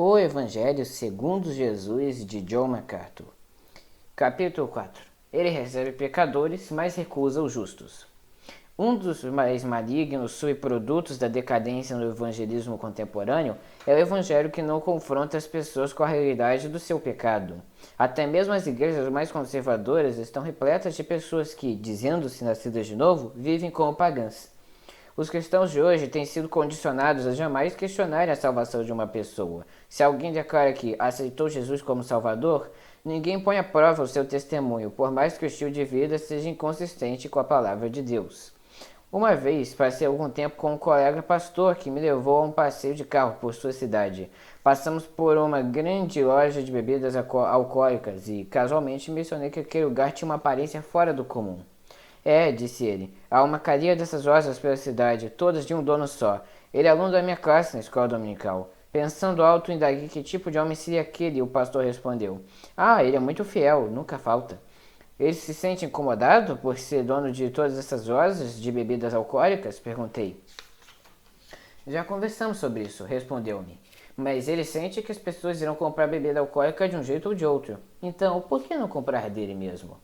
O Evangelho segundo Jesus, de John MacArthur. Capítulo 4. Ele recebe pecadores, mas recusa os justos. Um dos mais malignos subprodutos da decadência no evangelismo contemporâneo é o evangelho que não confronta as pessoas com a realidade do seu pecado. Até mesmo as igrejas mais conservadoras estão repletas de pessoas que, dizendo-se nascidas de novo, vivem como pagãs. Os cristãos de hoje têm sido condicionados a jamais questionarem a salvação de uma pessoa. Se alguém declara que aceitou Jesus como Salvador, ninguém põe à prova o seu testemunho, por mais que o estilo de vida seja inconsistente com a palavra de Deus. Uma vez, passei algum tempo com um colega pastor que me levou a um passeio de carro por sua cidade. Passamos por uma grande loja de bebidas alcoólicas e, casualmente, mencionei que aquele lugar tinha uma aparência fora do comum. Disse ele, há uma cadeia dessas lojas pela cidade, todas de um dono só. Ele é aluno da minha classe na escola dominical. Pensando alto, indaguei que tipo de homem seria aquele, o pastor respondeu. Ele é muito fiel, nunca falta. Ele se sente incomodado por ser dono de todas essas lojas de bebidas alcoólicas? Perguntei. Já conversamos sobre isso, respondeu-me. Mas ele sente que as pessoas irão comprar bebida alcoólica de um jeito ou de outro. Então, por que não comprar dele mesmo?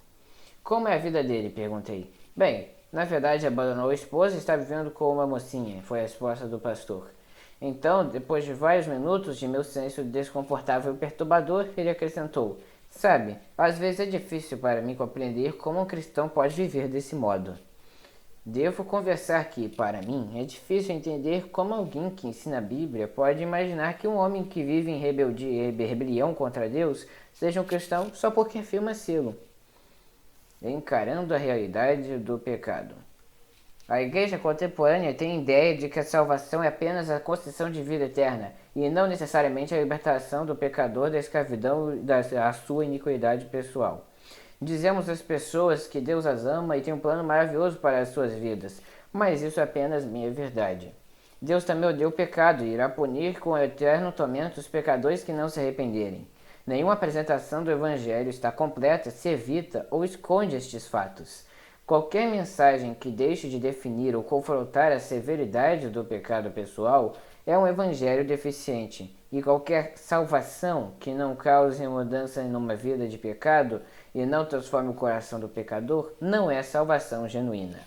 Como é a vida dele? Perguntei. Bem, na verdade abandonou a esposa e está vivendo com uma mocinha, foi a resposta do pastor. Então, depois de vários minutos de meu silêncio desconfortável e perturbador, ele acrescentou. Sabe, às vezes é difícil para mim compreender como um cristão pode viver desse modo. Devo conversar que, para mim, é difícil entender como alguém que ensina a Bíblia pode imaginar que um homem que vive em rebeldia e rebelião contra Deus seja um cristão só porque afirma sê-lo. Encarando a realidade do pecado. A igreja contemporânea tem a ideia de que a salvação é apenas a concessão de vida eterna e não necessariamente a libertação do pecador da escravidão e da sua iniquidade pessoal. Dizemos às pessoas que Deus as ama e tem um plano maravilhoso para as suas vidas, mas isso é apenas minha verdade. Deus também odeia o pecado e irá punir com eterno tormento os pecadores que não se arrependerem. Nenhuma apresentação do Evangelho está completa se evita ou esconde estes fatos. Qualquer mensagem que deixe de definir ou confrontar a severidade do pecado pessoal é um Evangelho deficiente, e qualquer salvação que não cause mudança em uma vida de pecado e não transforme o coração do pecador não é salvação genuína.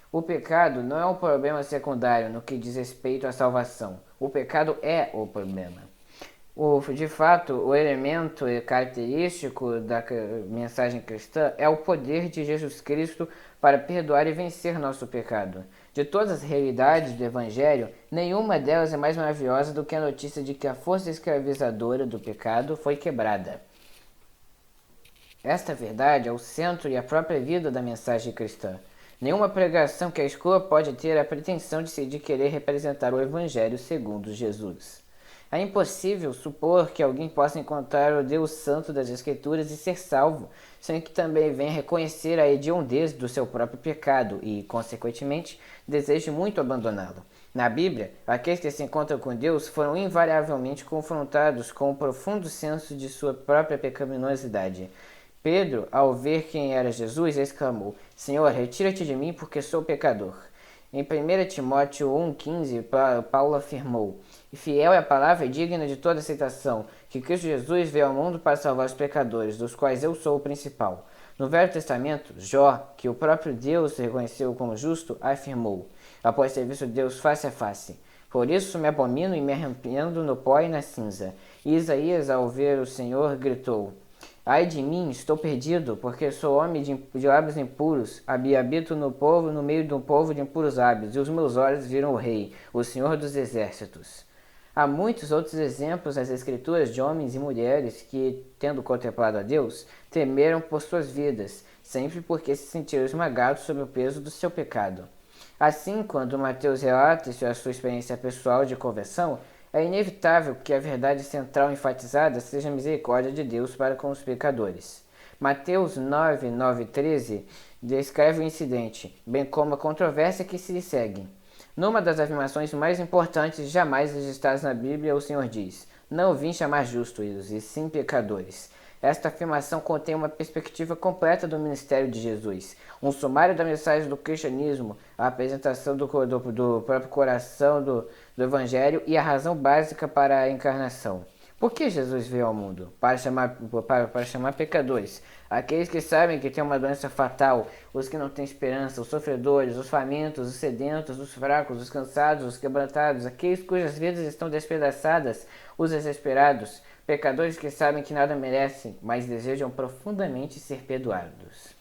O pecado não é um problema secundário no que diz respeito à salvação. O pecado é o problema. De fato, o elemento característico da mensagem cristã é o poder de Jesus Cristo para perdoar e vencer nosso pecado. De todas as realidades do Evangelho, nenhuma delas é mais maravilhosa do que a notícia de que a força escravizadora do pecado foi quebrada. Esta verdade é o centro e a própria vida da mensagem cristã. Nenhuma pregação que a escola pode ter a pretensão de querer representar o Evangelho segundo Jesus. É impossível supor que alguém possa encontrar o Deus Santo das Escrituras e ser salvo, sem que também venha reconhecer a hediondez do seu próprio pecado e, consequentemente, deseje muito abandoná-lo. Na Bíblia, aqueles que se encontram com Deus foram invariavelmente confrontados com o profundo senso de sua própria pecaminosidade. Pedro, ao ver quem era Jesus, exclamou: Senhor, retira-te de mim, porque sou pecador. Em 1 Timóteo 1,15, Paulo afirmou: Fiel é a palavra e digna de toda aceitação, que Cristo Jesus veio ao mundo para salvar os pecadores, dos quais eu sou o principal. No Velho Testamento, Jó, que o próprio Deus reconheceu como justo, afirmou, após ter visto Deus face a face: Por isso me abomino e me arrependo no pó e na cinza. E Isaías, ao ver o Senhor, gritou: Ai de mim, estou perdido, porque sou homem de lábios impuros, habito no meio de um povo de impuros lábios, e os meus olhos viram o Rei, o Senhor dos Exércitos. Há muitos outros exemplos nas Escrituras de homens e mulheres que, tendo contemplado a Deus, temeram por suas vidas, sempre porque se sentiram esmagados sob o peso do seu pecado. Assim, quando Mateus relata a sua experiência pessoal de conversão, é inevitável que a verdade central enfatizada seja a misericórdia de Deus para com os pecadores. Mateus 9, 9 e 13 descreve o incidente, bem como a controvérsia que se lhe segue. Numa das afirmações mais importantes jamais registradas na Bíblia, o Senhor diz: Não vim chamar justos, e sim pecadores. Esta afirmação contém uma perspectiva completa do ministério de Jesus, um sumário da mensagem do cristianismo, a apresentação do próprio coração do Evangelho e a razão básica para a encarnação. Por que Jesus veio ao mundo? Para chamar pecadores, aqueles que sabem que têm uma doença fatal, os que não têm esperança, os sofredores, os famintos, os sedentos, os fracos, os cansados, os quebrantados, aqueles cujas vidas estão despedaçadas, os desesperados, pecadores que sabem que nada merecem, mas desejam profundamente ser perdoados.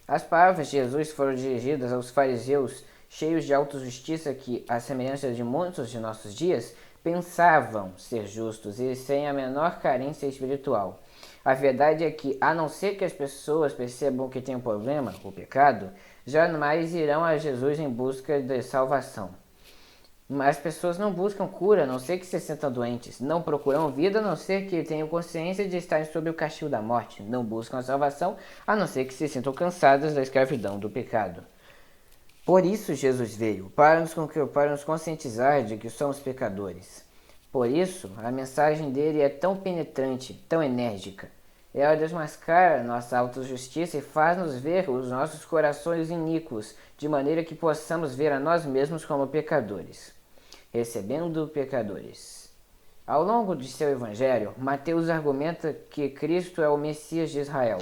As palavras de Jesus foram dirigidas aos fariseus, cheios de autojustiça que, à semelhança de muitos de nossos dias, pensavam ser justos e sem a menor carência espiritual. A verdade é que, a não ser que as pessoas percebam que têm um problema, o pecado, jamais irão a Jesus em busca de salvação. Mas as pessoas não buscam cura, a não ser que se sintam doentes. Não procuram vida, a não ser que tenham consciência de estarem sob o castigo da morte. Não buscam a salvação, a não ser que se sintam cansadas da escravidão do pecado. Por isso Jesus veio, para nos conscientizar de que somos pecadores. Por isso, a mensagem dele é tão penetrante, tão enérgica. Ela desmascara nossa autojustiça e faz-nos ver os nossos corações iníquos, de maneira que possamos ver a nós mesmos como pecadores. Recebendo pecadores. Ao longo de seu evangelho, Mateus argumenta que Cristo é o Messias de Israel.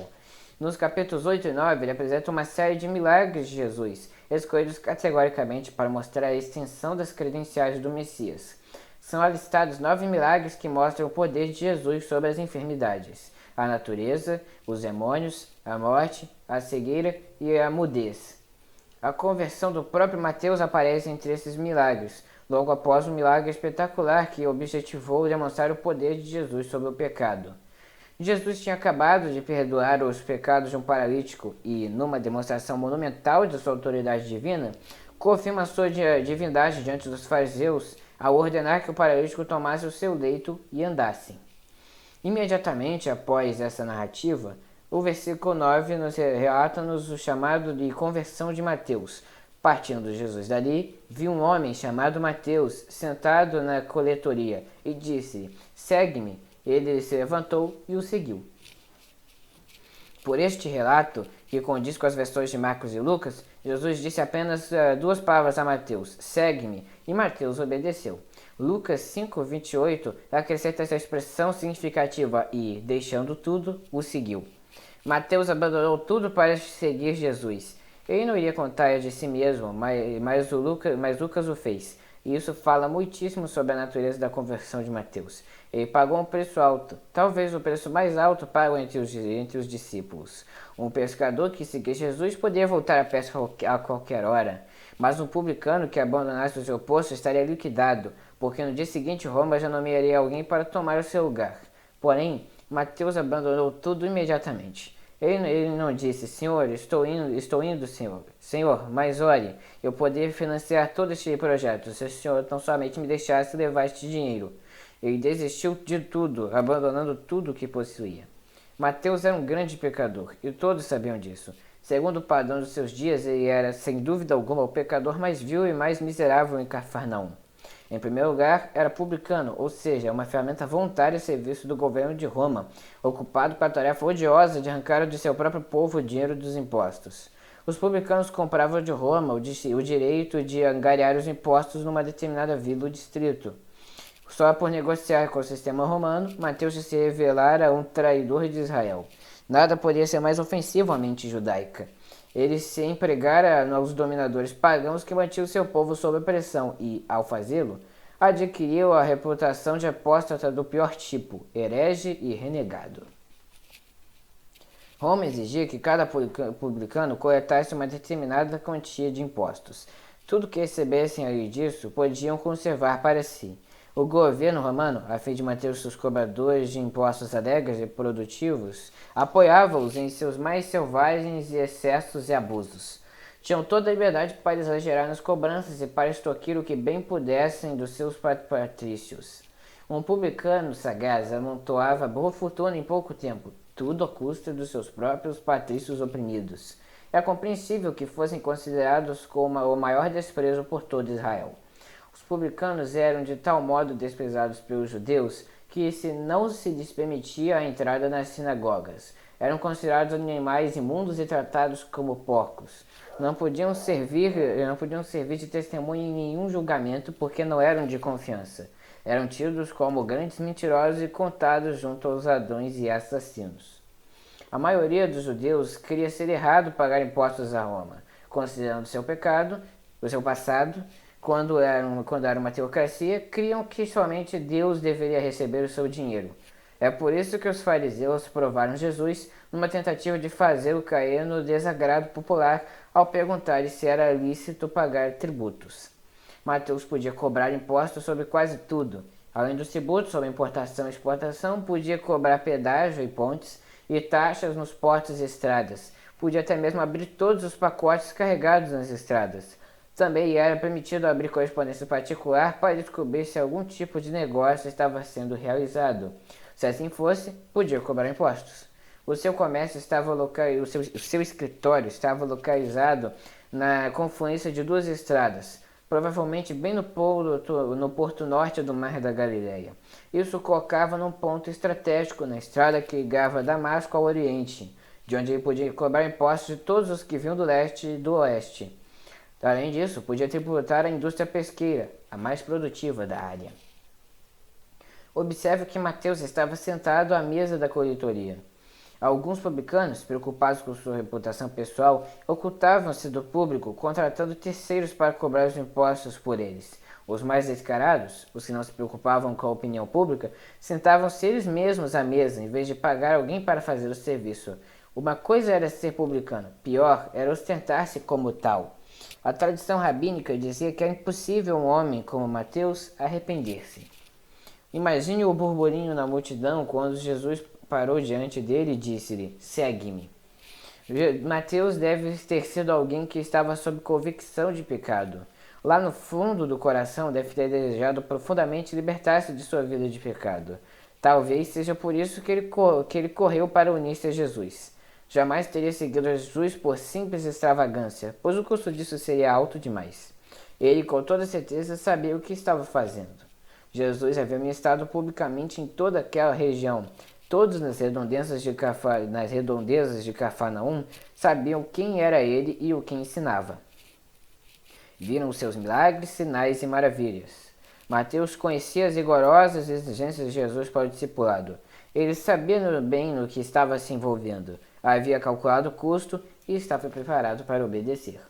Nos capítulos 8 e 9, ele apresenta uma série de milagres de Jesus, escolhidos categoricamente para mostrar a extensão das credenciais do Messias. São alistados 9 milagres que mostram o poder de Jesus sobre as enfermidades, a natureza, os demônios, a morte, a cegueira e a mudez. A conversão do próprio Mateus aparece entre esses milagres, logo após um milagre espetacular que objetivou demonstrar o poder de Jesus sobre o pecado. Jesus tinha acabado de perdoar os pecados de um paralítico e, numa demonstração monumental de sua autoridade divina, confirma sua divindade diante dos fariseus ao ordenar que o paralítico tomasse o seu leito e andasse. Imediatamente após essa narrativa, o versículo 9 relata-nos o chamado de conversão de Mateus. Partindo Jesus dali, viu um homem chamado Mateus sentado na coletoria e disse: "Segue-me." Ele se levantou e o seguiu. Por este relato, que condiz com as versões de Marcos e Lucas, Jesus disse apenas 2 palavras a Mateus: "Segue-me", e Mateus obedeceu. Lucas 5:28 acrescenta essa expressão significativa e, deixando tudo, o seguiu. Mateus abandonou tudo para seguir Jesus. Ele não iria contar de si mesmo, mas Lucas o fez. E isso fala muitíssimo sobre a natureza da conversão de Mateus. Ele pagou um preço alto, talvez o preço mais alto pago entre os discípulos. Um pescador que seguia Jesus poderia voltar à pesca a qualquer hora, mas um publicano que abandonasse o seu posto estaria liquidado, porque no dia seguinte Roma já nomearia alguém para tomar o seu lugar. Porém, Mateus abandonou tudo imediatamente. Ele não disse: "Senhor, estou indo, Senhor. Senhor, mas olhe, eu poderia financiar todo este projeto, se o Senhor tão somente me deixasse levar este dinheiro." Ele desistiu de tudo, abandonando tudo o que possuía. Mateus era um grande pecador, e todos sabiam disso. Segundo o padrão dos seus dias, ele era, sem dúvida alguma, o pecador mais vil e mais miserável em Cafarnaum. Em primeiro lugar, era publicano, ou seja, uma ferramenta voluntária a serviço do governo de Roma, ocupado com a tarefa odiosa de arrancar de seu próprio povo o dinheiro dos impostos. Os publicanos compravam de Roma o direito de angariar os impostos numa determinada vila ou distrito. Só por negociar com o sistema romano, Mateus se revelara um traidor de Israel. Nada podia ser mais ofensivo à mente judaica. Ele se empregara aos dominadores pagãos que mantinham seu povo sob pressão e, ao fazê-lo, adquiriu a reputação de apóstata do pior tipo, herege e renegado. Roma exigia que cada publicano coletasse uma determinada quantia de impostos. Tudo que recebessem além disso podiam conservar para si. O governo romano, a fim de manter os seus cobradores de impostos alegres e produtivos, apoiava-os em seus mais selvagens excessos e abusos. Tinham toda a liberdade para exagerar nas cobranças e para extorquir o que bem pudessem dos seus patrícios. Um publicano sagaz amontoava boa fortuna em pouco tempo, tudo à custa dos seus próprios patrícios oprimidos. É compreensível que fossem considerados como o maior desprezo por todo Israel. Os publicanos eram de tal modo desprezados pelos judeus que não se lhes permitia a entrada nas sinagogas. Eram considerados animais imundos e tratados como porcos. Não podiam servir de testemunha em nenhum julgamento porque não eram de confiança. Eram tidos como grandes mentirosos e contados junto aos ladrões e assassinos. A maioria dos judeus queria ser errado pagar impostos a Roma, considerando seu pecado, o seu passado. Quando era uma teocracia, criam que somente Deus deveria receber o seu dinheiro. É por isso que os fariseus provaram Jesus numa tentativa de fazê-lo cair no desagrado popular ao perguntar se era lícito pagar tributos. Mateus podia cobrar impostos sobre quase tudo. Além dos tributos sobre importação e exportação, podia cobrar pedágio e pontes e taxas nos portos e estradas. Podia até mesmo abrir todos os pacotes carregados nas estradas. Também era permitido abrir correspondência particular para descobrir se algum tipo de negócio estava sendo realizado. Se assim fosse, podia cobrar impostos. O seu comércio estava o seu escritório estava localizado na confluência de duas estradas, provavelmente bem no porto norte do Mar da Galileia. Isso colocava num ponto estratégico na estrada que ligava Damasco ao Oriente, de onde ele podia cobrar impostos de todos os que vinham do leste e do oeste. Além disso, podia tributar a indústria pesqueira, a mais produtiva da área. Observe que Mateus estava sentado à mesa da coletoria. Alguns publicanos, preocupados com sua reputação pessoal, ocultavam-se do público, contratando terceiros para cobrar os impostos por eles. Os mais descarados, os que não se preocupavam com a opinião pública, sentavam-se eles mesmos à mesa, em vez de pagar alguém para fazer o serviço. Uma coisa era ser publicano, pior era ostentar-se como tal. A tradição rabínica dizia que era impossível um homem como Mateus arrepender-se. Imagine o burburinho na multidão quando Jesus parou diante dele e disse-lhe: "Segue-me". Mateus deve ter sido alguém que estava sob convicção de pecado. Lá no fundo do coração deve ter desejado profundamente libertar-se de sua vida de pecado. Talvez seja por isso que ele correu para unir-se a Jesus. Jamais teria seguido a Jesus por simples extravagância, pois o custo disso seria alto demais. Ele, com toda certeza, sabia o que estava fazendo. Jesus havia ministrado publicamente em toda aquela região. Todos nas redondezas de Cafarnaum sabiam quem era ele e o que ensinava. Viram os seus milagres, sinais e maravilhas. Mateus conhecia as rigorosas exigências de Jesus para o discipulado. Ele sabia bem no que estava se envolvendo, havia calculado o custo e estava preparado para obedecer.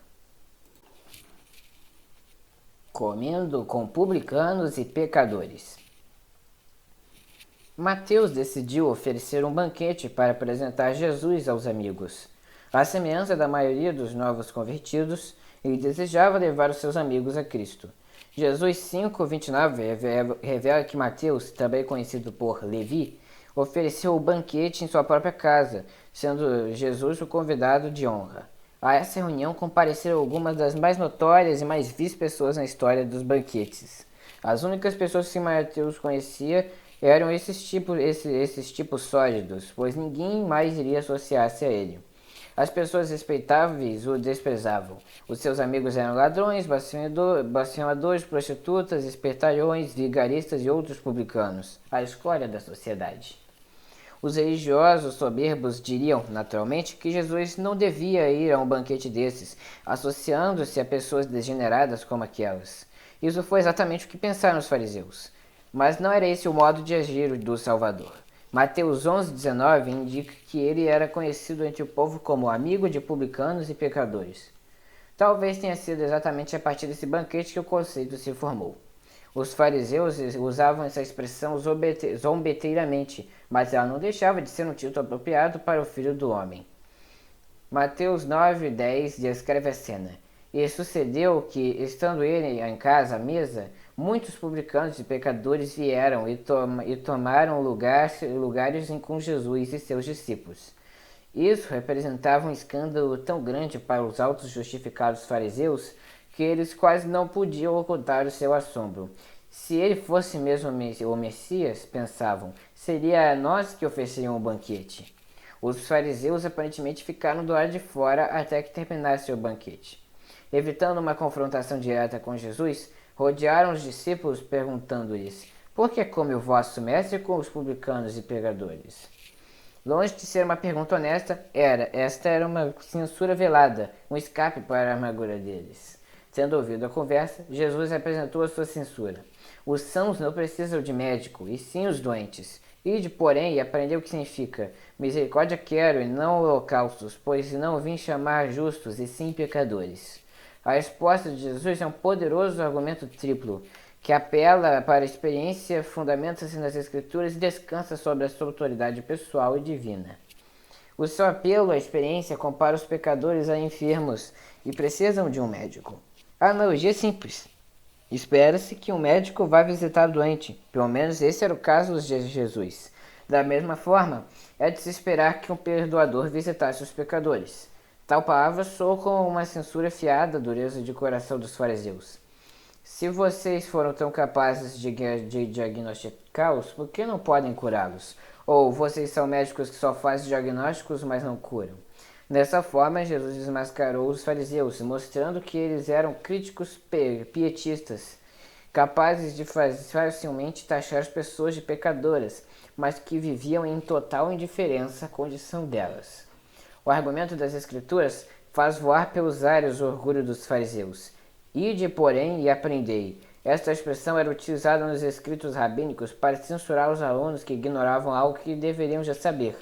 Comendo com publicanos e pecadores. Mateus decidiu oferecer um banquete para apresentar Jesus aos amigos. À semelhança da maioria dos novos convertidos, ele desejava levar os seus amigos a Cristo. Jesus 5:29 revela que Mateus, também conhecido por Levi, ofereceu o banquete em sua própria casa, sendo Jesus o convidado de honra. A essa reunião compareceram algumas das mais notórias e mais vis pessoas na história dos banquetes. As únicas pessoas que Mateus conhecia eram esses tipos sólidos, pois ninguém mais iria associar-se a ele. As pessoas respeitáveis o desprezavam. Os seus amigos eram ladrões, blasfemadores, prostitutas, espertalhões, vigaristas e outros publicanos, a escória da sociedade. Os religiosos soberbos diriam, naturalmente, que Jesus não devia ir a um banquete desses, associando-se a pessoas degeneradas como aquelas. Isso foi exatamente o que pensaram os fariseus. Mas não era esse o modo de agir do Salvador. Mateus 11:19 indica que ele era conhecido entre o povo como amigo de publicanos e pecadores. Talvez tenha sido exatamente a partir desse banquete que o conceito se formou. Os fariseus usavam essa expressão zombeteiramente, mas ela não deixava de ser um título apropriado para o Filho do Homem. Mateus 9:10 descreve a cena. E sucedeu que, estando ele em casa à mesa, muitos publicanos e pecadores vieram e tomaram lugares com Jesus e seus discípulos. Isso representava um escândalo tão grande para os autos justificados fariseus que eles quase não podiam ocultar o seu assombro. Se ele fosse mesmo o Messias, pensavam, seria a nós que ofereceriam o banquete. Os fariseus aparentemente ficaram do lado de fora até que terminasse o banquete. Evitando uma confrontação direta com Jesus, rodearam os discípulos perguntando-lhes: "Por que come o vosso mestre com os publicanos e pecadores?" Longe de ser uma pergunta honesta, esta era uma censura velada, um escape para a amargura deles. Tendo ouvido a conversa, Jesus apresentou a sua censura. Os sãos não precisam de médico, e sim os doentes. Ide, porém, e aprendeu o que significa: misericórdia quero, e não holocaustos, pois não vim chamar justos, e sim pecadores. A resposta de Jesus é um poderoso argumento triplo, que apela para a experiência, fundamenta-se nas Escrituras e descansa sobre a sua autoridade pessoal e divina. O seu apelo à experiência compara os pecadores a enfermos e precisam de um médico. A analogia é simples. Espera-se que um médico vá visitar o doente. Pelo menos esse era o caso de Jesus. Da mesma forma, é de se esperar que um perdoador visitasse os pecadores. Tal palavra soa como uma censura fiada à dureza de coração dos fariseus. Se vocês foram tão capazes de diagnosticá-los, por que não podem curá-los? Ou vocês são médicos que só fazem diagnósticos, mas não curam? Dessa forma, Jesus desmascarou os fariseus, mostrando que eles eram críticos pietistas, capazes de facilmente taxar as pessoas de pecadoras, mas que viviam em total indiferença à condição delas. O argumento das Escrituras faz voar pelos ares o orgulho dos fariseus. Ide, porém, e aprendei. Esta expressão era utilizada nos escritos rabínicos para censurar os alunos que ignoravam algo que deveriam já saber.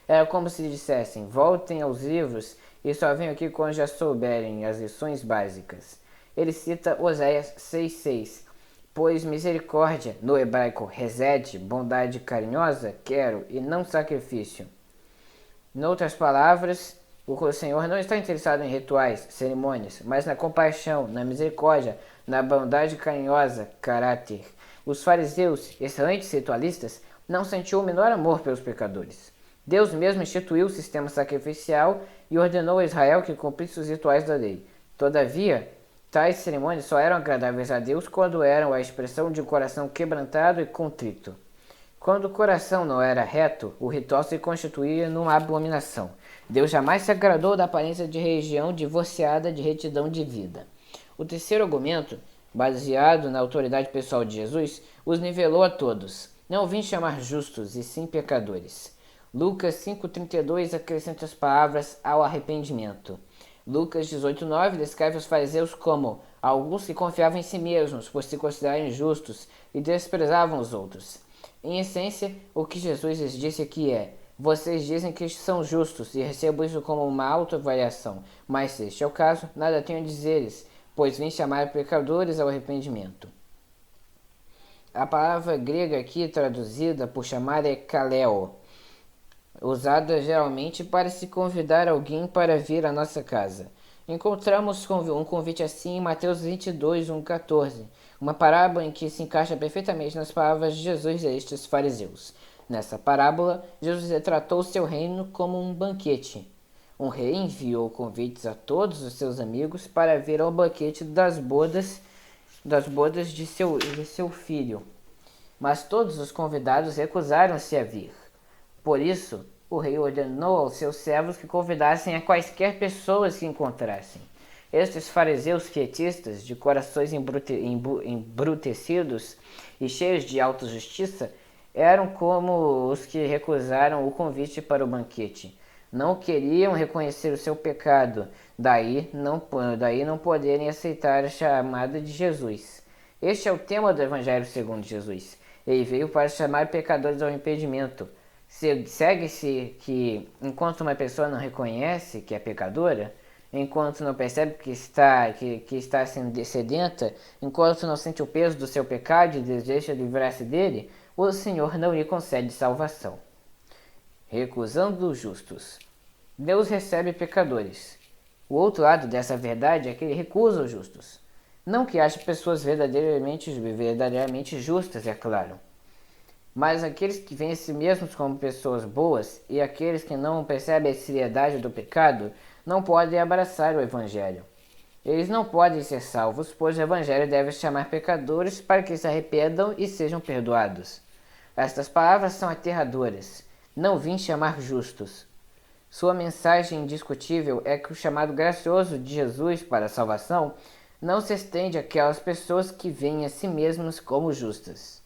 Era como se dissessem: voltem aos livros e só venham aqui quando já souberem as lições básicas. Ele cita Oséias 6,6. Pois misericórdia, no hebraico resed, bondade carinhosa, quero, e não sacrifício. Em outras palavras, o Senhor não está interessado em rituais, cerimônias, mas na compaixão, na misericórdia, na bondade carinhosa, caráter. Os fariseus, excelentes ritualistas, não sentiam o menor amor pelos pecadores. Deus mesmo instituiu o sistema sacrificial e ordenou a Israel que cumprisse os rituais da lei. Todavia, tais cerimônias só eram agradáveis a Deus quando eram a expressão de um coração quebrantado e contrito. Quando o coração não era reto, o ritual se constituía numa abominação. Deus jamais se agradou da aparência de religião divorciada de retidão de vida. O terceiro argumento, baseado na autoridade pessoal de Jesus, os nivelou a todos. Não vim chamar justos, e sim pecadores. Lucas 5,32 acrescenta as palavras ao arrependimento. Lucas 18,9 descreve os fariseus como alguns que confiavam em si mesmos por se considerarem justos e desprezavam os outros. Em essência, o que Jesus lhes disse aqui é: vocês dizem que são justos e recebo isso como uma autoavaliação, mas se este é o caso, nada tenho a dizer-lhes, pois vim chamar pecadores ao arrependimento. A palavra grega aqui traduzida por chamar é kaleo, usada geralmente para se convidar alguém para vir à nossa casa. Encontramos um convite assim em Mateus 22, 1,14, uma parábola em que se encaixa perfeitamente nas palavras de Jesus a estes fariseus. Nessa parábola, Jesus retratou seu reino como um banquete. Um rei enviou convites a todos os seus amigos para vir ao banquete das bodas de seu filho. Mas todos os convidados recusaram-se a vir. Por isso, o rei ordenou aos seus servos que convidassem a quaisquer pessoas que encontrassem. Estes fariseus pietistas, de corações embrutecidos e cheios de autojustiça, eram como os que recusaram o convite para o banquete. Não queriam reconhecer o seu pecado, daí não poderem aceitar a chamada de Jesus. Este é o tema do Evangelho segundo Jesus. Ele veio para chamar pecadores ao arrependimento. Segue-se que, enquanto uma pessoa não reconhece que é pecadora, enquanto não percebe que está sendo sedenta, enquanto não sente o peso do seu pecado e deseja livrar-se dele, o Senhor não lhe concede salvação. Recusando os justos. Deus recebe pecadores. O outro lado dessa verdade é que ele recusa os justos. Não que ache pessoas verdadeiramente justas, é claro. Mas aqueles que veem a si mesmos como pessoas boas e aqueles que não percebem a seriedade do pecado não podem abraçar o Evangelho. Eles não podem ser salvos, pois o Evangelho deve chamar pecadores para que se arrependam e sejam perdoados. Estas palavras são aterradoras. Não vim chamar justos. Sua mensagem indiscutível é que o chamado gracioso de Jesus para a salvação não se estende àquelas pessoas que veem a si mesmas como justas.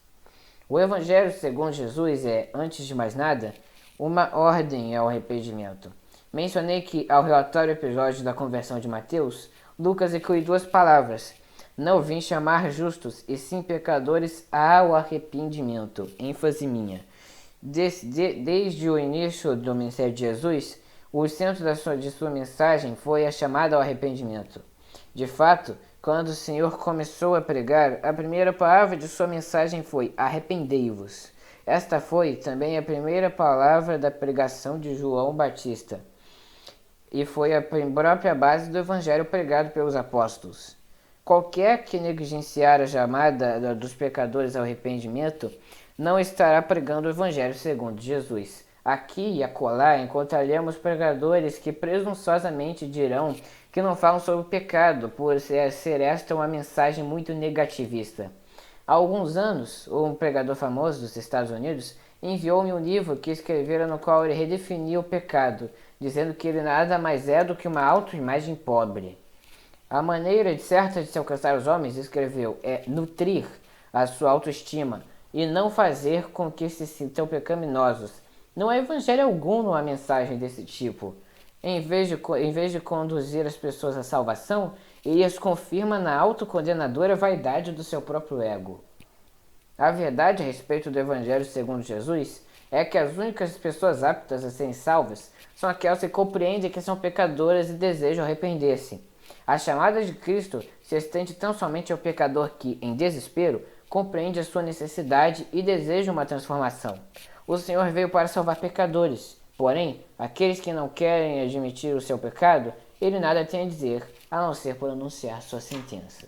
O Evangelho segundo Jesus é, antes de mais nada, uma ordem ao arrependimento. Mencionei que, ao relatar o episódio da conversão de Mateus, Lucas inclui duas palavras: não vim chamar justos, e sim pecadores ao arrependimento. ênfase minha. Desde o início do ministério de Jesus, o centro de sua mensagem foi a chamada ao arrependimento. De fato, quando o Senhor começou a pregar, a primeira palavra de sua mensagem foi: arrependei-vos. Esta foi também a primeira palavra da pregação de João Batista, e foi a própria base do evangelho pregado pelos apóstolos. Qualquer que negligenciar a chamada dos pecadores ao arrependimento não estará pregando o evangelho segundo Jesus. Aqui e acolá encontraremos pregadores que presunçosamente dirão que não falam sobre o pecado, por ser esta uma mensagem muito negativista. Há alguns anos, um pregador famoso dos Estados Unidos enviou-me um livro que escrevera no qual ele redefinia o pecado, dizendo que ele nada mais é do que uma autoimagem pobre. A maneira certa de se alcançar os homens, escreveu, é nutrir a sua autoestima e não fazer com que se sintam pecaminosos. Não há evangelho algum numa mensagem desse tipo. Em vez de conduzir as pessoas à salvação, ele as confirma na autocondenadora vaidade do seu próprio ego. A verdade a respeito do evangelho segundo Jesus é que as únicas pessoas aptas a serem salvas são aquelas que compreendem que são pecadoras e desejam arrepender-se. A chamada de Cristo se estende tão somente ao pecador que, em desespero, compreende a sua necessidade e deseja uma transformação. O Senhor veio para salvar pecadores, porém, aqueles que não querem admitir o seu pecado, ele nada tem a dizer, a não ser pronunciar sua sentença.